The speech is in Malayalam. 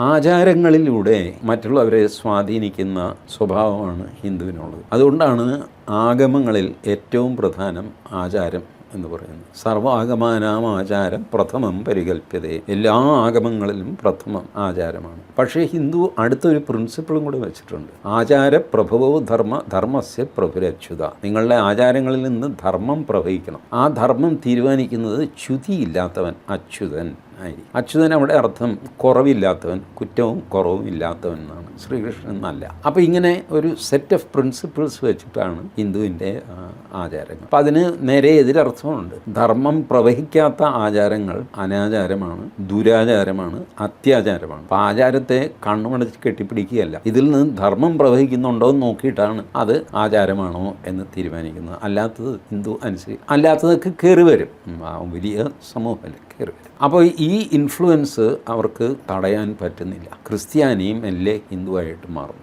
ആചാരങ്ങളിലൂടെ മറ്റുള്ളവരെ സ്വാധീനിക്കുന്ന സ്വഭാവമാണ് ഹിന്ദുവിനുള്ളത്. അതുകൊണ്ടാണ് ആഗമങ്ങളിൽ ഏറ്റവും പ്രധാനം ആചാരം എന്ന് പറയുന്നത്. സർവാഗമാനാം ആചാരം പ്രഥമം പരികൽപ്യതേ. എല്ലാ ആഗമങ്ങളിലും പ്രഥമം ആചാരമാണ്. പക്ഷേ ഹിന്ദു അടുത്തൊരു പ്രിൻസിപ്പിളും കൂടി വെച്ചിട്ടുണ്ട്. ആചാര പ്രഭവോ ധർമ്മസ്യ പ്രഭുരച്യുത. നിങ്ങളുടെ ആചാരങ്ങളിൽ നിന്ന് ധർമ്മം പ്രവഹിക്കണം. ആ ധർമ്മം തീരുമാനിക്കുന്നത് ച്യുതിയില്ലാത്തവൻ അച്യുതൻ ആയിരിക്കും. അച്യുതൻ അവിടെ അർത്ഥം കുറവില്ലാത്തവൻ, കുറ്റവും കുറവും ഇല്ലാത്തവൻ എന്നാണ്. ശ്രീകൃഷ്ണൻ എന്നല്ല. അപ്പോൾ ഇങ്ങനെ ഒരു സെറ്റ് ഓഫ് പ്രിൻസിപ്പിൾസ് വെച്ചിട്ടാണ് ഹിന്ദുവിൻ്റെ ആചാരങ്ങൾ. അപ്പം അതിന് നേരെ എതിരർത്ഥമുണ്ട്. ധർമ്മം പ്രവഹിക്കാത്ത ആചാരങ്ങൾ അനാചാരമാണ്, ദുരാചാരമാണ്, അത്യാചാരമാണ്. അപ്പം ആചാരത്തെ കണ്ണുമടച്ച് കെട്ടിപ്പിടിക്കുകയല്ല, ഇതിൽ നിന്ന് ധർമ്മം പ്രവഹിക്കുന്നുണ്ടോ എന്ന് നോക്കിയിട്ടാണ് അത് ആചാരമാണോ എന്ന് തീരുമാനിക്കുന്നത്. അല്ലാത്തത് ഹിന്ദു അനുസരിച്ച്, അല്ലാത്തതൊക്കെ കയറി വരും. വലിയ സമൂഹമല്ലേ കയറി വരും. അപ്പോൾ ഈ ഇൻഫ്ലുവൻസ് അവർക്ക് തടയാൻ പറ്റുന്നില്ല. ക്രിസ്ത്യാനിയും മെല്ലെ ഹിന്ദുവായിട്ട് മാറുന്നു.